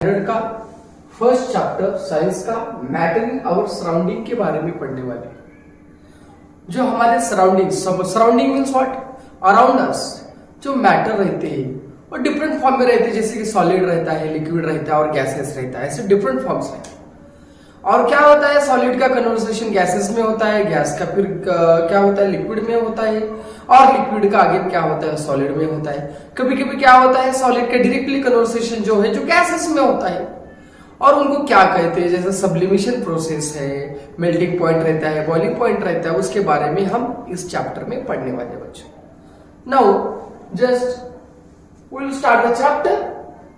Standard का first chapter science का matter in our surrounding के बारे में पढ़ने वाले हैं। जो हमारे surrounding means what, around us जो मैटर रहते हैं वो डिफरेंट फॉर्म में रहते हैं, जैसे कि सॉलिड रहता है, लिक्विड रहता है और गैसेस रहता है, ऐसे डिफरेंट फॉर्म्स हैं। और क्या होता है, सॉलिड का कन्वर्सेशन गैसेस में होता है, गैस का फिर क्या होता है, लिक्विड में होता है, और लिक्विड का आगे क्या होता है, सॉलिड में होता है। कभी कभी क्या होता है, सॉलिड का डायरेक्टली कन्वर्सेशन जो है जो गैसेस में होता है, और उनको क्या कहते हैं, जैसे सब्लिमेशन प्रोसेस है, मेल्टिंग पॉइंट रहता है, बॉइलिंग पॉइंट रहता है, उसके बारे में हम इस चैप्टर में पढ़ने वाले बच्चों। Now just we will start the chapter.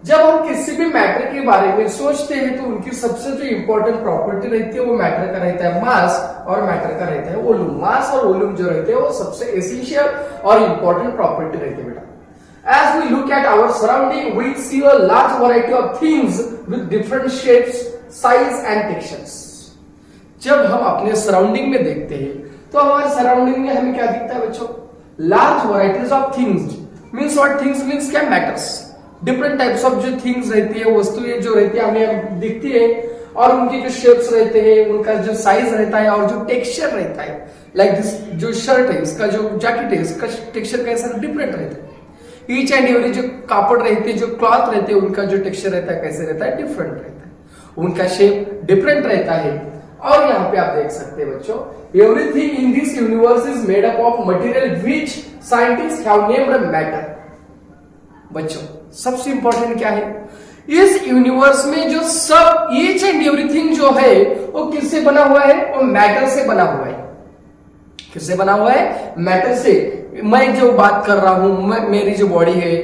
जब हम किसी भी मैटर के बारे में सोचते हैं तो उनकी सबसे जो इंपॉर्टेंट प्रॉपर्टी रहती है वो मैटर का रहता है मास, और मैटर का रहता है वॉल्यूम। मास और वॉल्यूम जो रहते हैं वो सबसे एसेंशियल और इंपॉर्टेंट प्रॉपर्टी रहती है बेटा। As we look at our surrounding, we see a large variety of things with different shapes, size and textures. जब हम अपने सराउंडिंग में देखते हैं तो हमारे सराउंडिंग में हमें क्या दिखता है बच्चों, large varieties of things. Means what, things means क्या, मैटर्स। डिफरेंट टाइप्स ऑफ जो थिंग्स रहती है, वस्तुएं जो रहती है हमें दिखती है, और उनके जो शेप्स रहते हैं, उनका जो साइज रहता है और जो टेक्सचर रहता है, लाइक दिस जो शर्ट है, इसका जो जैकेट है, इसका टेक्सचर कैसा डिफरेंट रहता है। ईच एंड एवरी जो कापड़ रहते हैं, जो क्लॉथ रहते हैं, उनका जो टेक्सचर रहता है कैसे रहता है, डिफरेंट रहता है, उनका शेप डिफरेंट रहता है। और यहाँ पे आप देख सकते हैं बच्चों, everything in this universe is made up of material which scientist have named matter. बच्चों सबसे इंपॉर्टेंट क्या है, इस यूनिवर्स में जो सब ईच एंड एवरीथिंग जो है वो किससे बना हुआ है, वो मैटर से बना हुआ है। किससे बना हुआ है, मैटर से। मैं जो बात कर रहा हूं, मेरी जो बॉडी है,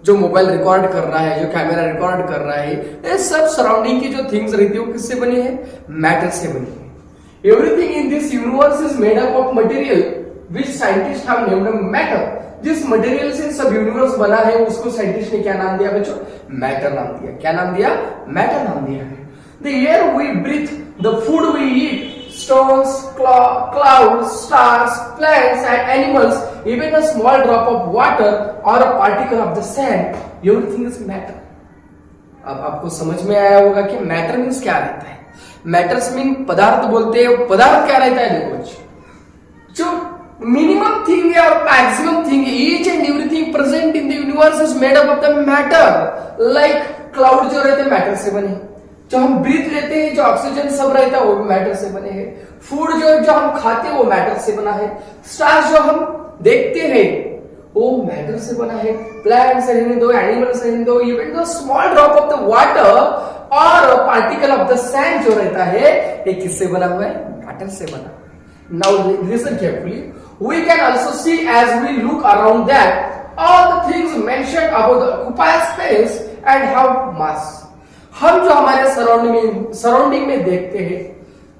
जो मोबाइल रिकॉर्ड कर रहा है, जो कैमरा रिकॉर्ड कर रहा है, ये सब सराउंडिंग की जो थिंग्स रहती है वो किससे बनी है, मैटर से बनी है। Everything in this universe is made up of material which scientist have named matter. जिस मटेरियल से सब यूनिवर्स बना है उसको साइंटिस्ट ने क्या नाम दिया बच्चों, मैटर नाम दिया। क्या नाम दिया, मैटर नाम दिया है। The air we breathe, the food we eat, stones, clouds, stars, plants and animals, even a small drop of water or a particle of the sand, everything is matter. अब आपको समझ में आया होगा कि मैटर मीन्स क्या रहता है। मैटर्स मीन पदार्थ बोलते हैं। पदार्थ क्या रहता है, देखो जो मिनिमम थिंग है और मैक्सिमम थिंग है, each and everything present in the universe is made up of the matter. Like cloud जो रहते हैं मैटर से बने, जो हम ब्रीथ लेते हैं, जो ऑक्सीजन सब रहता है वो भी मैटर से बने हैं। फूड जो हम खाते हैं वो मैटर से बना है। स्टार्स जो हम देखते हैं वो मैटर से बना है। प्लांट्स रहने दो, एनिमल्स रहने दो, even though small drop of the water और पार्टिकल ऑफ द सैंड जो रहता है ये किससे बना हुआ है, मैटर से बना। Now listen carefully, we can also see as we look around that all the things mentioned about the occupied space and have mass. हम जो हमारे सराउंडिंग में देखते हैं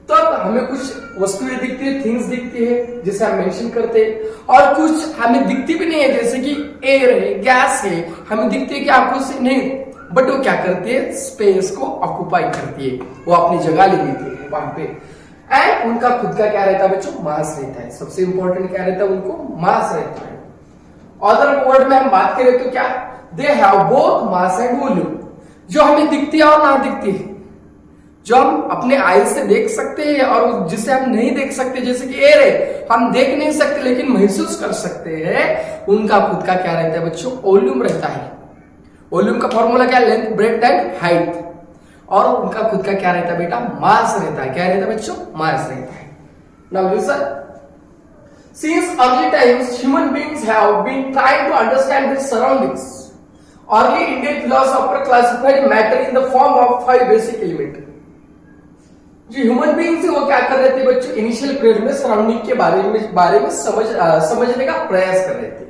तब तो हमें कुछ वस्तुएं दिखती है, थिंग्स दिखती है जिसे हम मेंशन करते हैं, और कुछ हमें दिखती भी नहीं है, जैसे कि एयर है, गैस है, हमें दिखती है कि आंखों से नहीं, बट वो क्या करती है, स्पेस को ऑक्युपाई करती है, वो अपनी जगह ले लेती है वहां पे। एंड उनका खुद का क्या रहता है बच्चों, मास रहता है। सबसे इंपॉर्टेंट क्या रहता है, उनको मास रहता है। अदर वर्ड में हम बात करें तो क्या, they have both mass and volume. जो हमें दिखती है और ना दिखती है, जो हम अपने आई से देख सकते हैं और जिसे हम नहीं देख सकते, जैसे कि एयर है, हम देख नहीं सकते लेकिन महसूस कर सकते हैं, उनका खुद का क्या रहता है बच्चों, वॉल्यूम रहता है। वॉल्यूम का फॉर्मूला क्या, लेंथ, ब्रेड्थ एंड हाइट। और उनका खुद का क्या रहता है बेटा, मास रहता है। क्या रहता है बच्चों, मास रहता है। Now listen, since early times human beings have been trying to understand their surroundings. Early Indian philosopher classified matter in the form of 5 basic elements. जो ह्यूमन बीइंग थे वो क्या कर रहे थे बच्चों, इनिशियल पीरियड में सराउंडिंग के बारे में समझने का प्रयास कर रहे थे।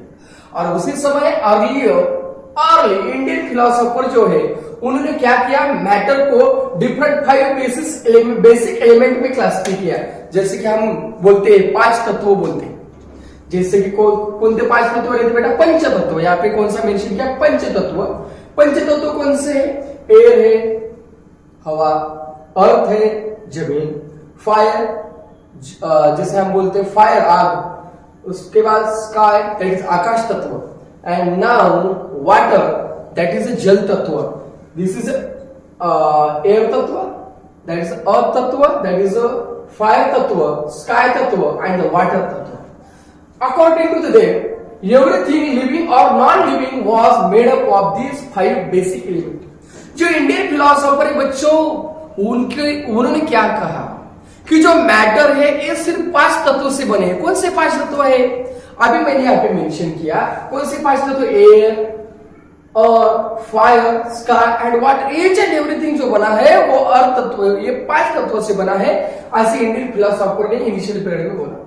और उसी समय अर्ली इंडियन फिलोसोफर जो है उन्होंने क्या किया, मैटर को डिफरेंट 5 बेसिक एलिमेंट में क्लासिफाई किया। जैसे कि हम बोलते हैं 5 तत्व बोलते हैं, जैसे कि कोणते 5 तत्व रहते बेटा, पंचतत्व। यहाँ पे कौन सा मेंशन किया, पंचतत्व। पंचतत्व कौन से है, एयर है, हवा, अर्थ है, जमीन, फायर जैसे हम बोलते हैं फायर, आग। उसके बाद sky, that is akash tattva. And now water, that is a jal tattva. This is air tattva, that is earth tattva, that is fire tattva, sky tattva and the water tattva. According to the everything living or non-living was made up of these 5 basic elements. जो Indian philosopher है बच्चों, उन्होंने क्या कहा कि जो matter है ये सिर्फ 5 तत्वों से बने हैं. कौन से 5 तत्व है? अभी मैंने यहाँ पे मेंशन किया. कौन से 5 तत्व? एयर और fire, sky and water. Each and everything जो बना है वो अर्थ तत्व, ये 5 तत्वों से बना है. ऐसे इंडियन फिलोसोफर ने इनिशियल पीरियड में बोला.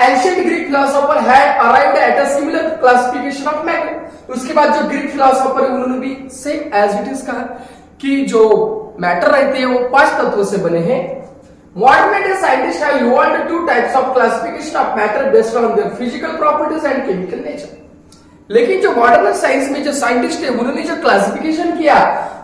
Ancient Greek philosopher had arrived at a similar classification of matter. उसके बाद जो ग्रीक फिलोसोफर है उन्होंने भी सेम एज इट इज कहा कि जो मैटर रहते हैं वो 5 तत्वों से बने हैं. Modern scientists have evolved 2 types of classification of matter based on their physical properties and chemical nature. लेकिन जो मॉडर्न साइंस में जो साइंटिस्ट है उन्होंने जो क्लासिफिकेशन किया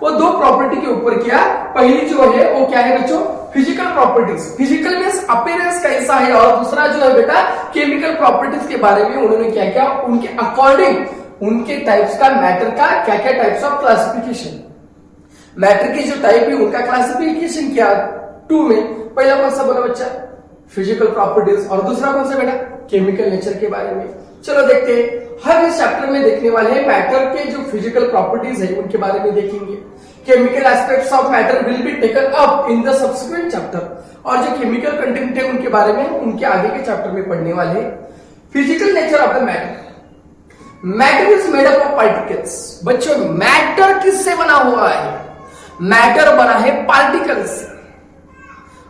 वो 2 प्रॉपर्टी के ऊपर किया. पहली जो है वो क्या है बच्चों? Physical properties. Physical means appearance कैसा है, और दूसरा जो है बेटा केमिकल प्रॉपर्टीज के बारे में उन्होंने क्या किया, उनके अकॉर्डिंग उनके टाइप्स का मैटर का क्या क्या टाइप्स ऑफ क्लासिफिकेशन, मैटर के जो टाइप है उनका क्लासिफिकेशन किया 2 में. पहला कौन सा बोला बच्चा? फिजिकल प्रॉपर्टीज, और दूसरा कौन सा बेटा? केमिकल नेचर के बारे में. चलो देखते हैं. हम इस चैप्टर में देखने वाले हैं मैटर के जो फिजिकल प्रॉपर्टीज है उनके बारे में देखेंगे. Chemical aspects of matter will be taken up in the subsequent chapter. और जो केमिकल कंटेंट है उनके बारे में उनके आगे के चैप्टर में पढ़ने वाले हैं. Physical nature of the matter. Matter is made up of particles. बच्चों मैटर किससे बना हुआ है? मैटर बना है पार्टिकल्स से.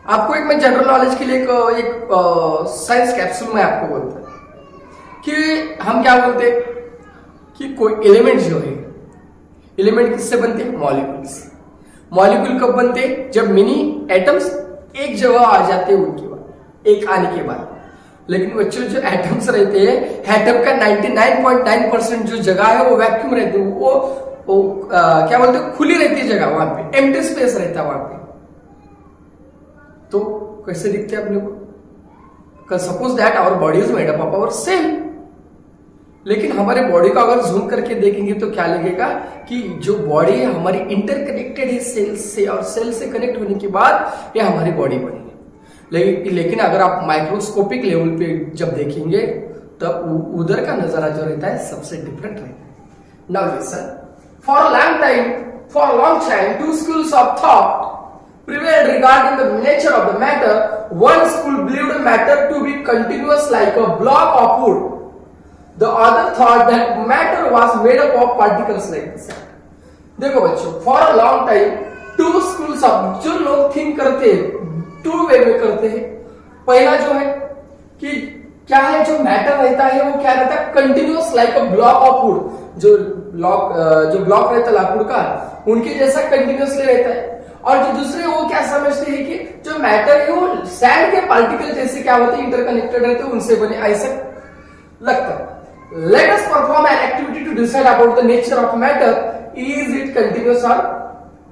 आपको एक मैं जनरल नॉलेज के लिए एक साइंस कैप्सूल में आपको बोलता हूं कि हम क्या बोलते हैं कि कोई एलिमेंट जो है, एलिमेंट किससे बनते हैं? मॉलिक्यूल से. मॉलिक्यूल कब बनते हैं? जब मिनी एटम्स एक जगह आ जाते हैं उनके बाद, एक आने के बाद. लेकिन बच्चों जो एटम्स रहते हैं, एटम का 99.9% जो जगह है वो वैक्यूम रहती है. वो क्या बोलते हैं? खुली रहती है जगह, वहां पे एम्प्टी स्पेस रहता है वहां पे. तो कैसे दिखते हैं अपने को? Suppose that our body is made up of our cell. लेकिन हमारे बॉडी को अगर जूम करके देखेंगे तो क्या लगेगा कि जो बॉडी है हमारी इंटरकनेक्टेड है सेल से, और सेल से कनेक्ट होने के बाद ये हमारी बॉडी बनी. लेकिन अगर आप माइक्रोस्कोपिक लेवल पे जब देखेंगे तब उधर का नजारा जो रहता है सबसे डिफरेंट रहता है. Now listen. For long time 2 schools of thought prevailed regarding the nature of the matter. One school believed matter to be continuous like a block of wood. The other thought that matter was made up of particles like this. देखो बच्चों, for a long time 2 schools of, जो लोग think करते हैं 2 वे में करते हैं. पहला जो है कि क्या है, जो मैटर रहता है वो क्या रहता है? Continuous like a block of would. जो ब्लॉक रहता है लाकूड का, उनके जैसा कंटिन्यूअसली रहता है. और जो दूसरे वो क्या समझते हैं कि जो मैटर है वो सैंड के पार्टिकल जैसे क्या होते हैं, इंटरकनेक्टेड रहते हैं, उनसे बने, ऐसा लगता है. Let us perform an activity to decide about the nature of matter. Is it continuous or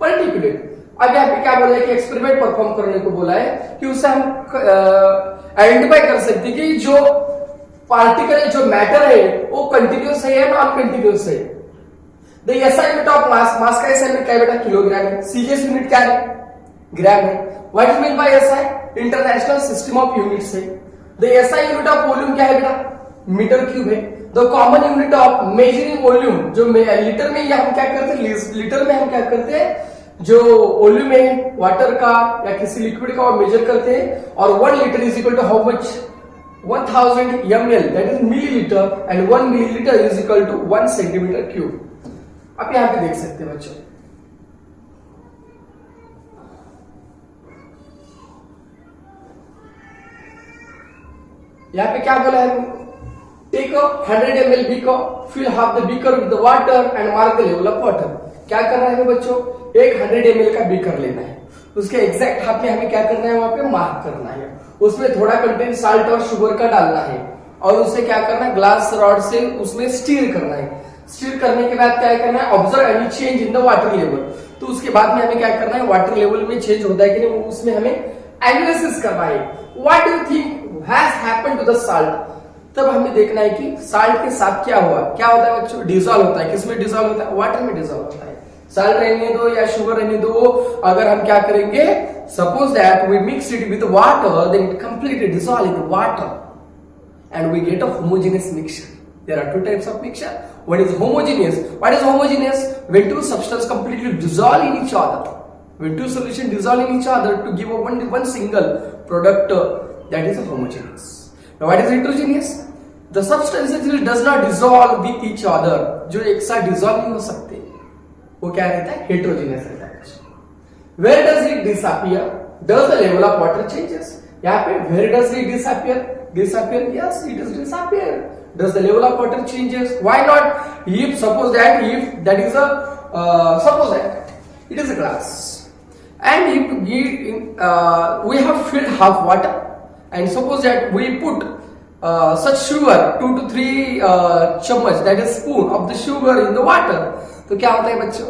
particulate? अब यहाँ पे क्या बोला है कि एक्सपेरिमेंट परफॉर्म करने को बोला है कि उससे हम आइडेंटिफाई कर सकते हैं कि जो पार्टिकल है, जो मैटर है वो कंटिन्यूस है या नॉन कंटिन्यूस है. The SI unit of mass. Mass का एसआई यूनिट क्या है बेटा? किलोग्राम है. सीजीएस यूनिट क्या है? ग्राम है. What is mean by SI? International system of units है. The SI unit of volume क्या है बेटा? मीटर क्यूब है. The common unit of measuring volume, जो लीटर में हम क्या करते हैं? लीटर में हम क्या करते हैं? जो वॉल्यूम है वाटर का या किसी लिक्विड का वो मेजर करते हैं. और 1 litre is equal to how much? 1000 ml, that is millilitre. And 1 millilitre is equal to 1 centimetre cube. आप यहां पे देख सकते हैं बच्चों, यहां पे क्या बोला है? Take a 100 ml beaker, fill half the beaker with the water and mark the level of water. क्या करना है बच्चों? एक 100 ml का बीकर लेना है, उसके एग्जैक्ट हाथ में हमें क्या करना है? वहां पे मार्क करना है. उसमें थोड़ा कंटेंट साल्ट और शुगर का डालना है, और उसे क्या करना है? ग्लास रॉड से उसमें स्टीर करना है. स्टीर करने के बाद क्या करना है? Observe any change in the water level. तो उसके बाद में हमें क्या करना है? वाटर लेवल में चेंज होता है कि नहीं, उसमें हमें एनालिसिस करना है. What do you think has happened to the salt? तब हमें देखना है कि साल्ट के साथ क्या हुआ. क्या होता है बच्चों? डिजॉल्व होता है. किसमें डिजॉल्व होता है? वाटर में डिजॉल्व होता है. साल्ट रहने दो या शुगर रहने दो, अगर हम क्या करेंगे, suppose that we mix it with water, then it completely dissolve in water and we get a homogeneous mixture. There are two types of mixture. One is homogeneous. What is homogeneous? When two substances completely dissolve in each other. When two solutions dissolve in each other to give a one single product, that is a homogeneous. Now what is heterogeneous? The substances which does not dissolve with each other, जो एक साथ dissolve नहीं हो सकते, वो क्या रहता है? heterogeneous रहता है. Where does it disappear? Does the level of water changes? यहाँ पे where does it disappear? Disappear? Yes, it is disappear. Does the level of water changes? Why not? If suppose that suppose that it is a glass, and if we have filled half water, and suppose that we put such sugar 2 to 3 चम्मच, that is spoon of the sugar in the water, तो क्या होता है बच्चों?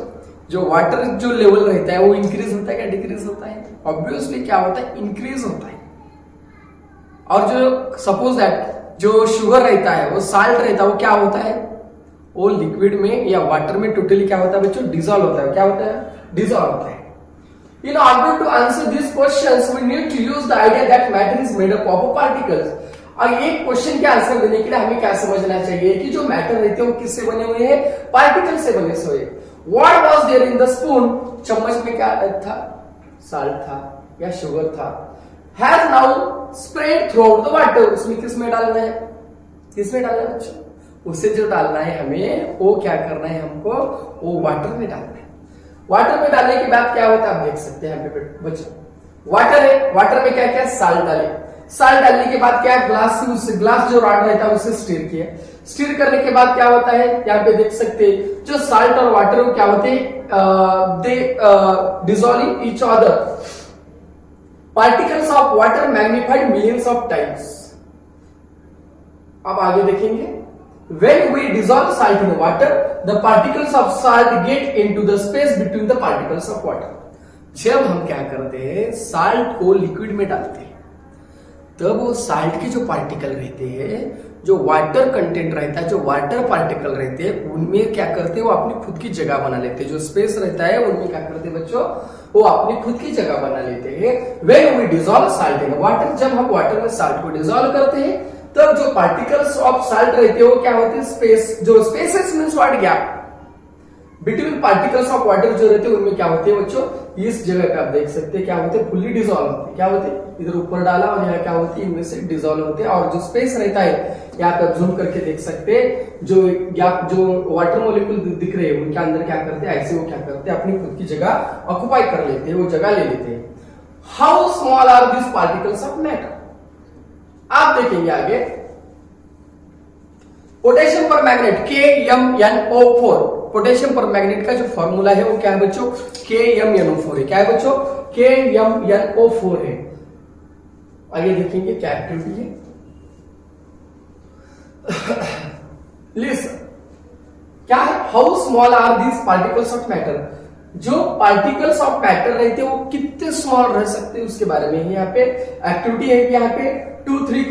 जो water जो level रहता है वो इंक्रीज होता है क्या डिक्रीज होता है? ऑब्वियसली क्या होता है? इंक्रीज होता है. और जो सपोज दैट जो शुगर रहता है, वो साल्ट रहता है, वो क्या होता है? वो लिक्विड में या वाटर में टोटली क्या होता है बच्चों? डिसॉल्व होता है. क्या होता है? डिसॉल्व होता है. In order to answer these questions, we need to use the idea that matter is made up of particles. और ये क्वेश्चन के आंसर देने के लिए हमें क्या समझना चाहिए कि जो मैटर रहते हैं वो किससे बने हुए हैं? पार्टिकल से बने हुए. What was there in the spoon? चम्मच में क्या था? साल्ट था या शुगर था. Has now spread throughout the water. उसमें किसमें डालना है? किसमें डालना है बच्चों? उसे जो डालना है हमें, वो क्या करना है हमको? वो वाटर में डालना है. वाटर में डालने के बाद क्या होता है आप देख सकते हैं यहाँ पे बच्चों. वाटर है, वाटर में क्या क्या? साल्ट डाले. साल्ट डालने के बाद क्या है? ग्लास से उस ग्लास जो रॉड रहता है उसे स्टीर किया. स्टीर करने के बाद क्या होता है? यहाँ पे देख सकते हैं जो साल्ट और वाटर वो क्या होते हैं? They dissolve in each other. Particles of water magnified millions of times. अब आगे देखेंगे. When we dissolve salt in water, the particles of salt get into the space between the particles of water. जब हम क्या करते हैं? Salt को liquid में डालते हैं, तब वो साल्ट के जो पार्टिकल रहते हैं, जो वाटर कंटेंट रहता है, जो वाटर पार्टिकल रहते हैं, उनमें क्या करते हैं? वो अपनी खुद की जगह बना लेते हैं. जो स्पेस रहता है उनमें क्या करते हैं बच्चों? वो अपनी खुद की जगह बना लेते हैं. When we dissolve salt in water, जब हम वाटर में साल्ट को डिसॉल्व करते हैं, तब जो पार्टिकल्स ऑफ साल्ट रहते हैं वो क्या होते हैं? स्पेस. जो spaces means what? Gap between particles of water जो रहते हैं उनमें क्या होते हैं बच्चों? इस जगह पे आप देख सकते हैं क्या होते हैं? फुल्ली डिसॉल्व होते हैं. क्या होते हैं? इधर ऊपर डाला और यहाँ क्या होती है? इनमें से डिसॉल्व होते हैं. और जो स्पेस रहता है यहाँ पे आप जूम करके देख सकते हैं, जो गैप जो वाटर मॉलिक्यूल दिख रहे हैं उनके अंदर क्या करते हैं? ऐसे वो क्या करते हैं? अपनी खुद की जगह ऑक्युपाई कर लेते हैं, वो जगह ले लेते हैं. How small are this particles of matter? आप देखेंगे आगे. पोटेशियम पर मैग्नेट KMnO4. पोटेशियम पर मैग्नेट का जो फॉर्मूला है वो क्या है बच्चों? KMnO4 है. क्या है बच्चों? KMnO4 है. आगे देखेंगे क्या एक्टिविटी है. लिसन, क्या है? How small are these particles of matter? जो पार्टिकल्स ऑफ मैटर रहते हैं वो कितने स्मॉल रह सकते हैं उसके बारे में यहाँ पे एक्टिविटी है. यहाँ पे 2-3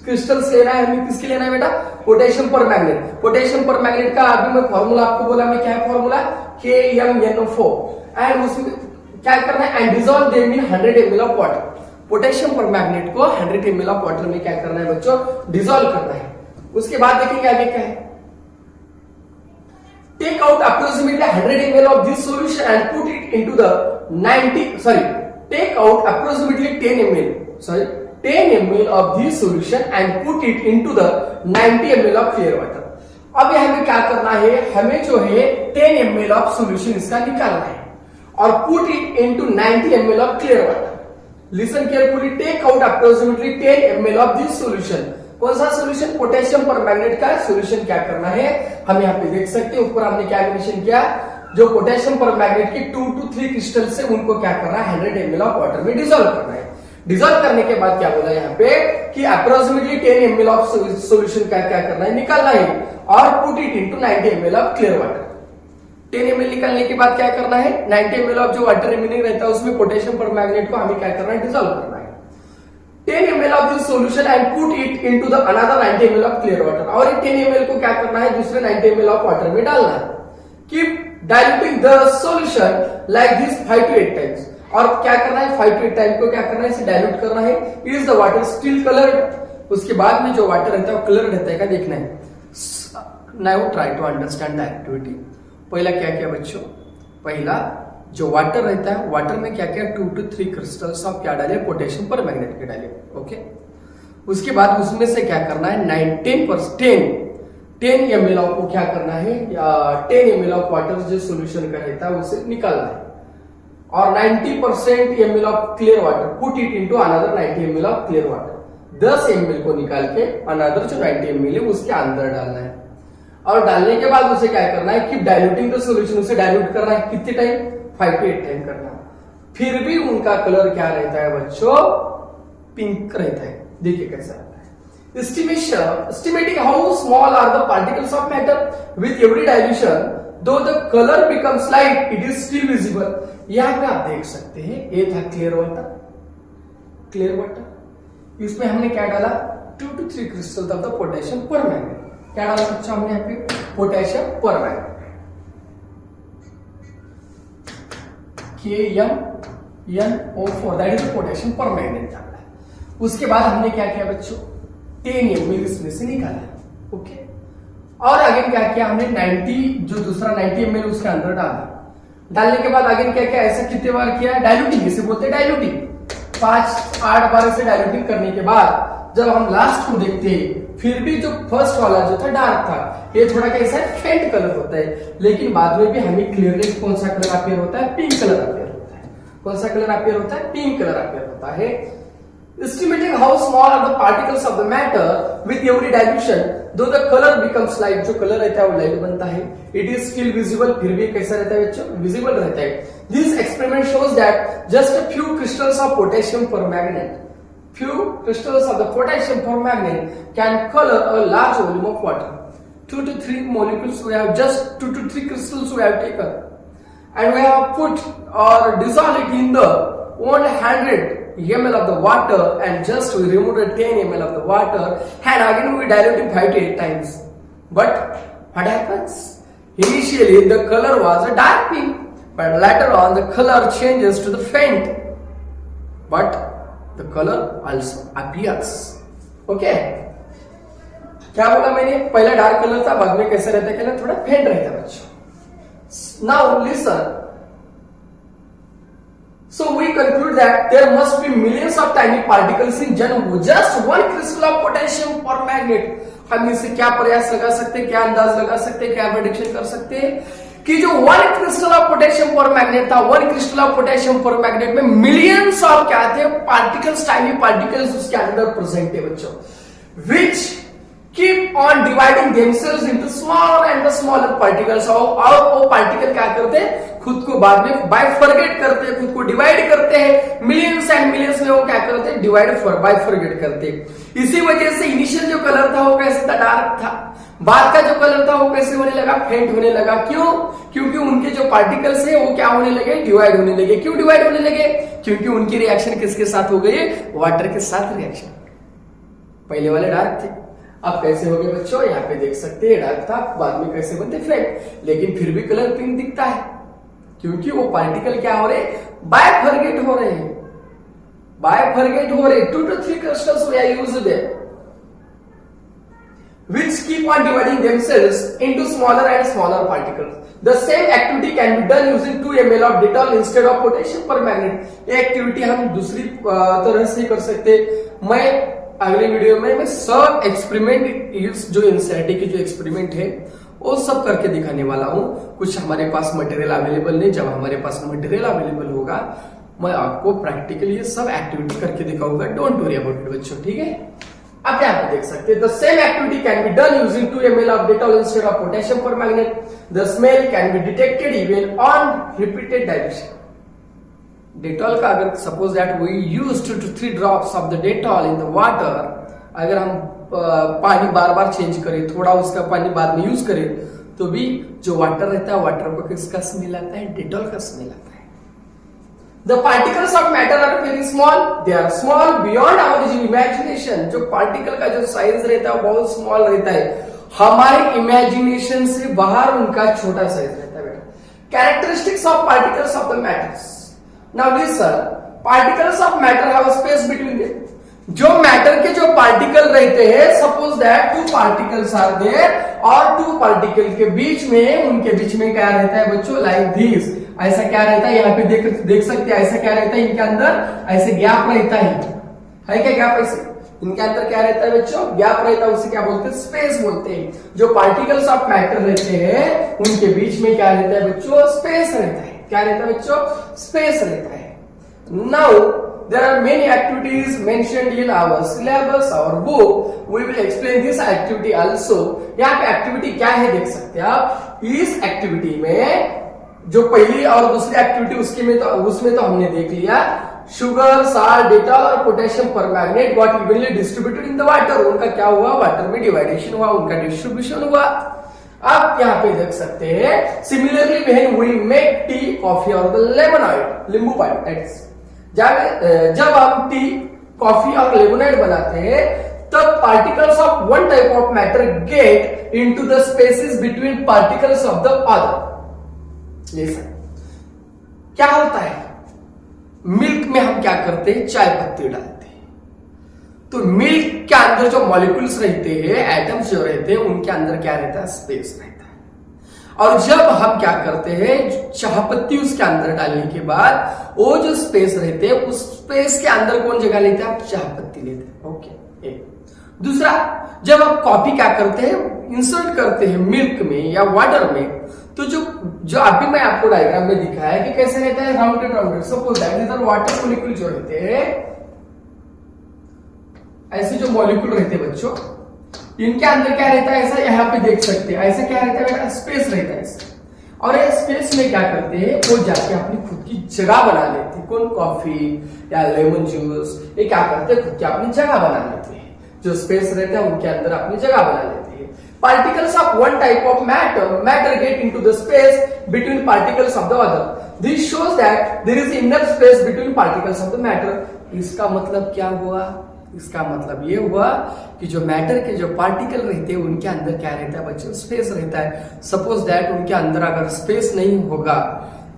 क्रिस्टल्स लेना है हमें. किसके लेना है बेटा? पोटेशियम पर मैग्नेट. पोटेशियम पर मैग्नेट का अभी मैं फॉर्मूला आपको बोला, मैं क्या है फॉर्मूला? KMnO4. एंड उसमें क्या करना है? And dissolve them in 100 ml of water. Potassium पर मैग्नेट को 100 ml ऑफ वाटर में क्या करना है बच्चों? डिसॉल्व करना है. उसके बाद देखेंगे आगे क्या है. Take out approximately 100 ml of this solution and put it into the 10 ml of this solution and put it into the 90 ml of clear water. अब यह हमें क्या करना है? हमें जो है 10 ml of solution इसका निकालना है और put it into 90 ml of clear water. Listen carefully. Take out approximately 10 ml of this solution. कौन सा सोल्यूशन? पोटेशियम पर मैग्नेट का सोल्यूशन क्या करना है? हम यहाँ पे देख सकते हैं ऊपर हमने क्या मेंशन किया, जो पोटेशियम पर मैग्नेट के 2 to 3 क्रिस्टल से उनको क्या करना है? 100 ml ऑफ वाटर में डिसॉल्व करना है. डिसॉल्व करने के बाद क्या बोला यहाँ पे कि अप्रोक्सीमेटली 10 ml ऑफ सोल्यूशन का क्या करना है? निकालना है और put it into 90 ml of clear water. 10 ml निकालने के बाद क्या करना है? 90 ml ऑफ जो वाटर रिमेनिंग रहता है उसमें पोटेशियम पर मैग्नेट को हमें क्या करना है? डिसॉल्व करना है. 10 ml of this solution and put it into the another 90 ml of clear water. और 10 ml को क्या करना है? दूसरे 90 ml of water में डालना है. Keep diluting the solution like this 5 to 8 times. और क्या करना है, 5 to 8 टाइम को क्या करना है, इसे डाइल्यूट करना है। Is the water still coloured, उसके बाद में जो वाटर रहता है वो कलर रहता है क्या देखना है। Now try to understand the activity. पहला क्या किया बच्चों, पहला जो वाटर रहता है, वाटर में क्या किया 2 to 3 क्रिस्टल्स ऑफ क्या डाले, पोटेशियम पर मैग्नेट के डाले। ओके, उसके बाद उसमें से क्या करना है 10 ml ऑफ को क्या करना है, 10 ml ऑफ वाटर जो सोल्यूशन का रहता है उसे निकालना है। और 90% ml of clear water put it into another 90 ml of clear water. 10 ml को निकाल के अनदर जो 90 ml है उसके अंदर डालना है। और डालने के बाद उसे क्या करना है, कीप डाइल्यूटिंग द सॉल्यूशन, उसे डाइल्यूट करना है कितने टाइम, 5 to 8 टाइम करना है। फिर भी उनका कलर क्या रहता है बच्चों, पिंक रहता है। देखिए कैसा रहता है। Estimating how small are the particles of matter with every dilution, though the color becomes light, it is still visible। यहां पे आप देख सकते हैं, ये था क्लियर वाटर, इसमें हमने क्या डाला 2 to 3 crystal of the potassium पर मैग्नेट। क्या डाला बच्चा हमने यहाँ पे, पोटेशियम पर magnet, KMnO4, that is potassium पर मैग्नेट डाला। उसके बाद हमने क्या किया बच्चों, 10 ml इसमें से निकाला। ओके, और आगे क्या किया हमने 90, जो दूसरा 90 ml उसके अंदर डाला। डालने के बाद आगे क्या किया, ऐसा कितने बार किया, डाइल्यूटिंग, इसे बोलते हैं डाइल्यूटिंग। 5-8 बार से डाइल्यूटिंग करने के बाद जब हम लास्ट को देखते हैं, फिर भी जो फर्स्ट वाला जो था डार्क था, ये थोड़ा कैसा है, फेंट कलर होता है, लेकिन बाद में भी हमें क्लियरली कौन सा कलर अपीयर होता है, पिंक कलर अपीयर होता है। कौन सा कलर अपीयर होता है, पिंक कलर अपीयर होता है। Estimating how small are the particles of the matter with every dilution, though the color becomes light, जो कलर रहता है वो लाइट बनता है, it is still visible, फिर भी कैसा रहता है बच्चों, विजिबल रहता है। This experiment shows that just a few crystals of potassium permanganate, few crystals of the potassium permanganate can color a large volume of water. 2 to 3 molecules we have, just 2 to 3 crystals we have taken, and we have put or dissolved it in the 100 ml of the water, and just we removed 10 ml of the water, and again we diluted 5 to 8 times. But what happens? Initially the color was a dark pink, but later on the color changes to the faint, but the color also appears. Okay, क्या बोला मैंने, पहला dark colour था, बाद में कैसा रहता है, कलर थोड़ा फेंट रहता है बच्चों। Now listen, so we conclude that there must be millions of tiny particles in just one crystal of potassium permanganate। हम इससे क्या प्रयास लगा सकते हैं, क्या अंदाज लगा सकते हैं, क्या प्रेडिक्शन कर सकते हैं कि जो 1 क्रिस्टल ऑफ पोटेशियम परमैग्नेट था, 1 क्रिस्टल ऑफ पोटेशियम परमैग्नेट में मिलियंस ऑफ क्या थे, पार्टिकल्स, टाइनी पार्टिकल्स उसके अंदर प्रेजेंट है बच्चों, which keep on dividing themselves into smaller and the smaller particles। और वो पार्टिकल क्या करते हैं, खुद को बाद में बाइफरगेट करते हैं, खुद को डिवाइड करते हैं, मिलियंस एंड मिलियंस में वो क्या करते हैं, डिवाइड बाइफरगेट करते हैं। इसी वजह से इनिशियल जो कलर था वो कैसे था, डार्क था, बाद का जो कलर था वो कैसे होने लगा, फेंट होने लगा। क्यों, क्योंकि उनके जो पार्टिकल्स है वो क्या होने लगे, डिवाइड होने लगे। क्यों डिवाइड होने लगे, क्योंकि उनकी रिएक्शन किसके साथ हो गई, वाटर के साथ रिएक्शन। पहले वाले डार्क थे, अब कैसे हो गए बच्चों, यहाँ पे देख सकते हैं डार्क था, बाद में कैसे बनते फेंट, लेकिन फिर भी कलर पिंक दिखता है, क्योंकि वो पार्टिकल क्या हो रहे, बायफरगेट हो रहे हैं, बायफरगेट हो रहे। 2 to 3 crystals we are used there, which keep on dividing themselves into smaller and smaller particles. The same activity can be done using 2 ml of Dettol instead of potassium permanganate। ये activity हम दूसरी तरह से कर सकते। मैं अगले video में मैं सब एक्सपेरिमेंट, जो एनसीईआरटी की जो एक्सपेरिमेंट है वो सब करके दिखाने वाला हूं। कुछ हमारे पास मटेरियल अवेलेबल नहीं, जब हमारे पास मटेरियल अवेलेबल होगा मैं आपको प्रैक्टिकली ये सब एक्टिविटी करके दिखाऊंगा। डोंट वरी अबाउट इट बच्चों, ठीक है। अब यहाँ पे देख सकते हैं, the same activity can be done using 2 ml of Dettol instead of potassium permanganate. The smell can be detected even on repeated dilution. Dettol का अगर suppose that we use 2 to 3 drops of the Dettol in the water, अगर हम पानी बार बार change करें, थोड़ा उसका पानी बाद में यूज करें, तो भी जो वाटर रहता है, वाटर को किसका स्मेल आता है, डेटॉल का स्मेल आता है। The particles of matter are very small, they are small beyond our imagination. जो पार्टिकल का जो साइज रहता है वो बहुत स्मॉल रहता है, हमारे इमेजिनेशन से बाहर उनका छोटा साइज रहता है बेटा। Characteristics of particles of the matters. Now listen, particles of matter have space between them. जो मैटर के जो पार्टिकल रहते हैं, suppose that 2 particles are there और 2 पार्टिकल के बीच में, उनके बीच में क्या रहता है बच्चों, लाइक दिस, ऐसा क्या रहता है, यहाँ पे देख सकते हैं, ऐसा क्या रहता है, इनके अंदर ऐसे गैप रहता है क्या गैप, ऐसे इनके अंदर क्या रहता है बच्चों, गैप रहता है, उसे क्या बोलते हैं, स्पेस बोलते हैं। जो पार्टिकल्स ऑफ मैटर रहते हैं उनके बीच में क्या रहता है बच्चों, स्पेस रहता है। क्या रहता है बच्चों, स्पेस रहता है। Now there are many activities mentioned in our syllabus, our book. We will explain this activity also. यहाँ पे एक्टिविटी क्या है देख सकते हैं आप। इस एक्टिविटी में जो पहली और दूसरी एक्टिविटी उसमें तो हमने देख लिया, शुगर, साल्ट, डेटा और पोटेशियम पर magnet got evenly distributed in the water. उनका क्या हुआ, वाटर में डिवाइडेशन हुआ, उनका डिस्ट्रीब्यूशन हुआ। आप यहाँ पे देख सकते हैं, similarly when we make tea, coffee और द लेमोनाइड, नींबू पानी, दैट इज जब हम टी, कॉफी और लेमोनाइड बनाते हैं तब particles of one type of matter get into the spaces between particles of the other. Listen, क्या होता है, मिल्क में हम क्या करते हैं, चाय पत्ती डालते हैं, तो मिल्क के अंदर जो मॉलिक्यूल्स रहते हैं, एटम्स जो रहते हैं, उनके अंदर क्या रहता है, स्पेस रहता है। और जब हम क्या करते हैं, चाय पत्ती उसके अंदर डालने के बाद वो जो स्पेस रहते हैं, उस स्पेस के अंदर कौन जगह लेते हैं, आप चाय पत्ती लेते हैं। ओके, एक दूसरा, जब आप कॉफी क्या करते हैं, इंसर्ट करते हैं मिल्क में या वाटर में, तो जो अभी मैं आपको डायग्राम में दिखाया कि कैसे रहता है, राउंडेड। सपोज दैट इधर वाटर मॉलिक्यूल जो रहते हैं, ऐसे जो मॉलिक्यूल रहते हैं बच्चों, इनके अंदर क्या रहता है, ऐसा यहाँ पे देख सकते हैं, ऐसा क्या रहता है बेटा, स्पेस रहता है। और ये स्पेस में क्या करते हैं, वो जाके अपनी खुद की जगह बना लेते हैं। कौन, कॉफी या लेमन जूस, ये क्या करते हैं, खुद की अपनी जगह बना लेते हैं। जो स्पेस रहता है उनके अंदर अपनी जगह बना लेते हैं। Particles of one type of matter get into the space between particles of the other. This shows that there is enough space between particles of the matter. इसका मतलब क्या हुआ, इसका मतलब ये हुआ कि जो मैटर के जो पार्टिकल रहते हैं उनके अंदर क्या रहता है बच्चों, स्पेस रहता है। सपोज दैट उनके अंदर अगर स्पेस नहीं होगा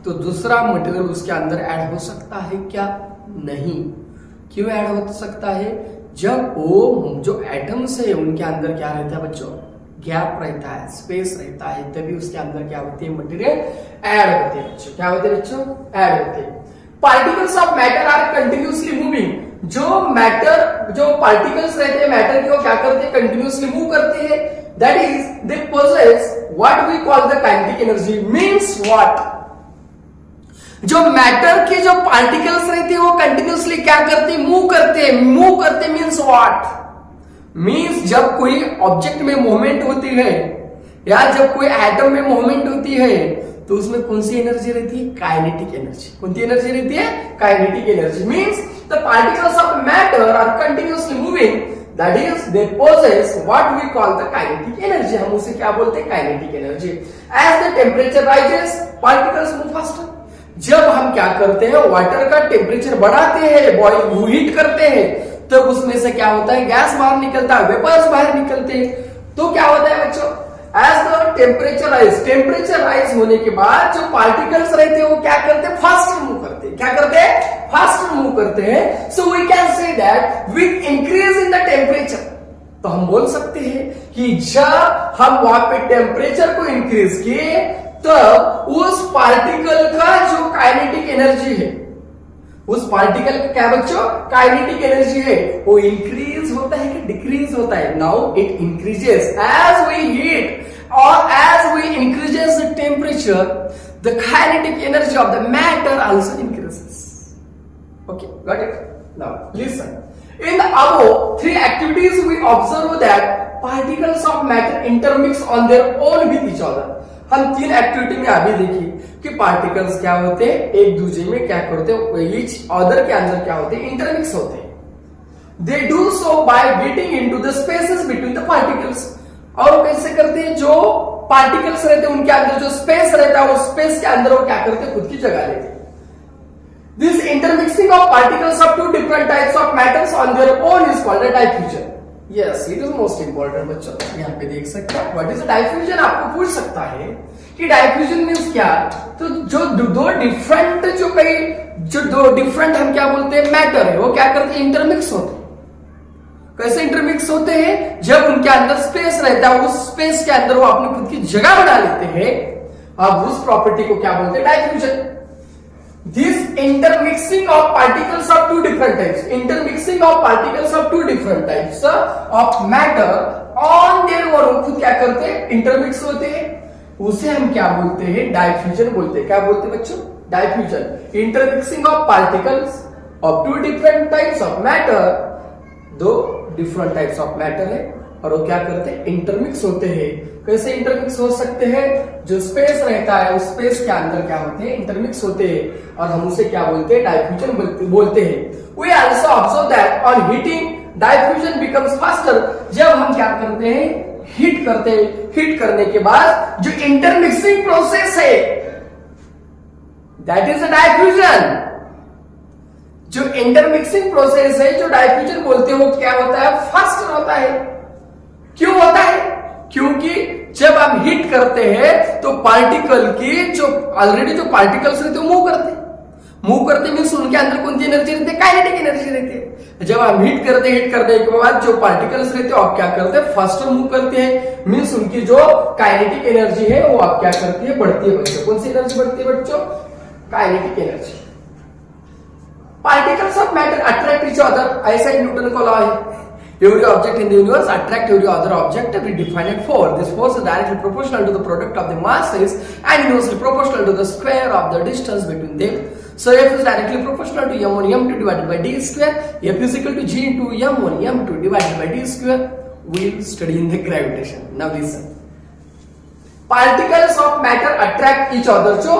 तो दूसरा मटेरियल उसके अंदर ऐड हो सकता है क्या, नहीं। क्यों ऐड हो सकता है, जब वो जो एटम्स है उनके अंदर क्या रहता है बच्चों, गैप रहता है, स्पेस रहता है, तभी उसके अंदर क्या होती है, मटेरियल ऐड होते हैं बच्चों। क्या होते हैं बच्चों, ऐड होते हैं। Particles of matter are continuously moving. जो पार्टिकल्स रहते हैं मैटर के, वो क्या करते हैं, कंटिन्यूसली मूव करते हैं। That is they possess what we call the kinetic energy. Means what, जो मैटर के जो पार्टिकल्स रहते हैं वो कंटिन्यूसली क्या करते हैं, मूव करते मींस व्हाट, मींस जब कोई ऑब्जेक्ट में मूवमेंट होती है या जब कोई एटम में मूवमेंट होती है तो उसमें कौन सी एनर्जी रहती है, काइनेटिक एनर्जी। कौन सी एनर्जी रहती है, kinetic energy. Means the particles of matter are continuously moving, that is they possess what we call the kinetic energy. हम उसे क्या बोलते हैं, kinetic energy. As the temperature rises particles move faster. जब हम क्या करते हैं, वाटर का टेम्परेचर बढ़ाते हैं, बॉइल हीट करते हैं, तब उसमें से क्या होता है, गैस बाहर निकलता है, वेपर्स बाहर निकलते हैं। तो क्या होता है बच्चों, एज द टेम्परेचर राइज होने के बाद जो पार्टिकल्स रहते हैं वो क्या करते हैं, फास्टर मूव करते हैं। क्या करते हैं, फास्टर मूव करते हैं। So we can say that with increase in the temperature, तो हम बोल सकते हैं कि जब हम वहां पे टेम्परेचर को इंक्रीज किए तब उस पार्टिकल का जो काइनेटिक एनर्जी है, उस पार्टिकल का क्या बच्चों, काइनेटिक एनर्जी है, वो इंक्रीज होता है कि डिक्रीज होता है। Now it increases as we heat और as we increases the temperature, the kinetic energy of the matter also increases. Okay, got it? Now listen, in the above three activities we observe that particles of matter intermix on their own with each other। हम 3 activity में अभी देखिए कि particles क्या होते हैं, एक दूसरे में क्या करते हैं, ईच अदर के अंदर क्या होते हैं, इंटरमिक्स होते हैं। They do so by getting into the spaces between the particles. और कैसे करते हैं, जो पार्टिकल्स रहते हैं उनके अंदर जो स्पेस रहता है, उस स्पेस के अंदर वो क्या करते हैं, खुद की जगह लेते हैं। This intermixing of particles of two different types of matters on their own is called a diffusion. Yes, it is most important बच्चों। यहाँ पे देख सकते हैं, what is a diffusion? आपको पूछ सकता है कि डाइफ्यूजन मीन्स क्या, तो जो दो डिफरेंट दो डिफरेंट हम क्या बोलते हैं मैटर है, वो क्या करते हैं इंटरमिक्स होते हैं। कैसे इंटरमिक्स होते हैं, जब उनके अंदर स्पेस रहता है, उस स्पेस के अंदर वो अपनी खुद की जगह बना लेते हैं, अब उस प्रॉपर्टी को क्या बोलते हैं डाइफ्यूजन। This intermixing of particles of two different types, intermixing of particles of two different types of matter on their own, खुद क्या करते हैं इंटरमिक्स होते हैं, उसे हम क्या बोलते हैं डाइफ्यूजन बोलते हैं। क्या बोलते हैं बच्चों, diffusion. Intermixing of particles of two different types of matter, दो डिफरेंट टाइप्स ऑफ मैटर है और वो क्या करते हैं इंटरमिक्स होते हैं। कैसे इंटरमिक्स हो सकते हैं, जो स्पेस रहता है उस स्पेस के अंदर क्या होते हैं इंटरमिक्स होते हैं और हम उसे क्या बोलते हैं डाइफ्यूजन बोलते हैं। We also observe that on heating diffusion becomes faster, जब हम क्या करते हैं हीट करते हैं, हीट करने के बाद जो इंटरमिक्सिंग प्रोसेस है दैट इज अ डाइफ्यूजन। जो इंटरमिक्सिंग प्रोसेस है जो डाइफ्यूजन बोलते हैं वो क्या होता है फास्टर होता है। क्यों होता है, क्योंकि जब हम हीट करते हैं तो पार्टिकल की जो ऑलरेडी जो पार्टिकल्स रहते हैं मूव करते मीन्स उनके अंदर कौन सी एनर्जी रहती है, काइनेटिक एनर्जी रहती है। जब हम हीट करने के बाद जो पार्टिकल्स रहते हैं आप क्या करते हैं फास्टर मूव करते हैं, मीन्स उनकी जो काइनेटिक एनर्जी है वो आप क्या करती है बढ़ती है बच्चों। कौन सी एनर्जी बढ़ती है बच्चों, kinetic energy. Particles of matter attract each other, ऐसा ही न्यूटन का लॉ है। Every object in the universe attract every other object, we define it for. This force is directly proportional to the product of the masses and inversely proportional to the square of the distance between them. So F is directly proportional to m1 m2 divided by d square. F is equal to g into m1 m2 divided by d square. We'll study in the gravitation. Now listen. Particles of matter attract each other. जो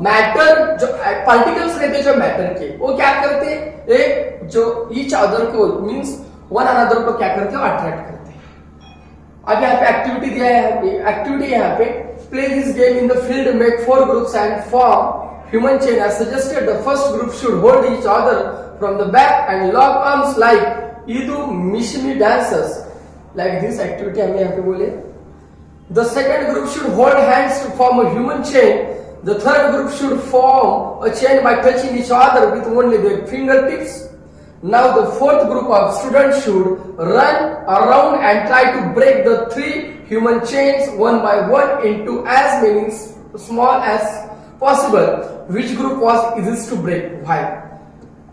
matter जो particles रहते हैं जो matter के वो क्या करते हैं, एक जो each other को मीन्स वन अनदर को क्या करते हो अट्रैक्ट करते हैं। अब यहाँ पे एक्टिविटी दिया है, एक्टिविटी यहाँ पे play this game in the field, make 4 groups and form human chain as suggested. The first group should hold each other from the back and lock arms like Idu Mishmi dancers, like this activity हमने यहाँ पे बोले। The second group should hold hands to form a human chain. The third group should form a chain by touching each other with only their finger tips. Now the fourth group of students should run around and try to break the 3 human chains one by one into as many small as possible. Which group was easiest to break? Why?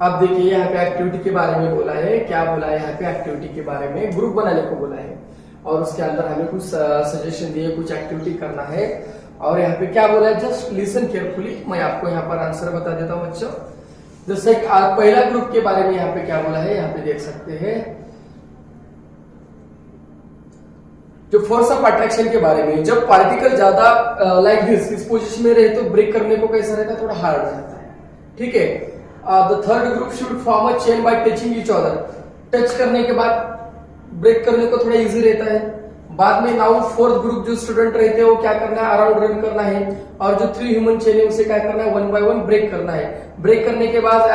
अब देखिए यहाँ पे activity के बारे में बोला है, क्या बोला है यहाँ पे एक्टिविटी के बारे में, ग्रुप बनाने को बोला है और उसके अंदर हमें कुछ सजेशन दिए, कुछ एक्टिविटी करना है और यहाँ पे क्या बोला है जस्ट लिसन केयरफुली। मैं आपको यहाँ पर आंसर बता देता हूँ बच्चों। जैसे पहला ग्रुप के बारे में यहाँ पे क्या बोला है, यहाँ पे देख सकते हैं जो फोर्स ऑफ अट्रैक्शन के बारे में। जब पार्टिकल ज्यादा लाइक दिस इस पोजीशन में रहे तो ब्रेक करने को कैसा रहता है, थोड़ा हार्ड रहता है, ठीक है। The third group should form a chain by touching each other, touch करने के बाद ब्रेक करने को थोड़ा इजी रहता है। बाद में नाउ फोर्थ ग्रुप जो स्टूडेंट रहते हैं वो क्या करना है अराउंड रन करना है और जो 3 ह्यूमन चेन है उसे क्या करना है 1 by 1 ब्रेक करना है। ब्रेक करने के बाद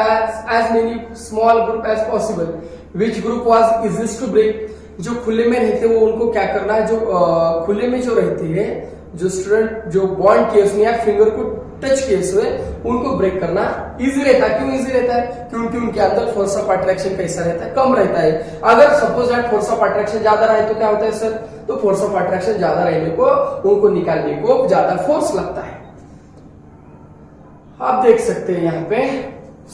as many small group as possible. Which group was easiest to break, जो खुले में रहते हैं वो उनको क्या करना है, जो खुले में जो रहते हैं जो स्टूडेंट जो बॉन्ड केस में या फिंगर को टच केस में उनको ब्रेक करना इजी रहता है। क्यों इजी रहता है, क्योंकि उनके अंदर फोर्स ऑफ अट्रैक्शन कैसा रहता है, कम रहता है। अगर suppose that force of attraction ज्यादा रहे तो क्या होता है सर, तो फोर्स ऑफ अट्रैक्शन ज्यादा रहने को उनको निकालने को ज्यादा फोर्स लगता है। आप देख सकते हैं यहाँ पे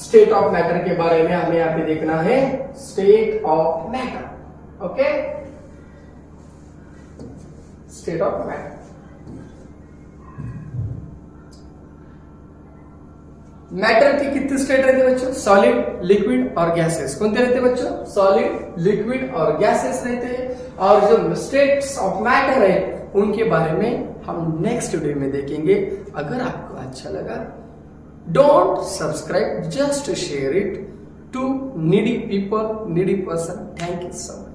स्टेट ऑफ मैटर के बारे में हमें यहाँ पे देखना है, state of matter. Okay, state of matter. Matter की कितने स्टेट रहते हैं बच्चों, सॉलिड, लिक्विड और गैसेस। कौन से रहते हैं बच्चों, सॉलिड, लिक्विड और गैसेस रहते हैं। और जो स्टेट्स ऑफ मैटर है उनके बारे में हम नेक्स्ट वीडियो में देखेंगे। अगर आपको अच्छा लगा don't subscribe, just share it to needy people, needy person. Thank you so much.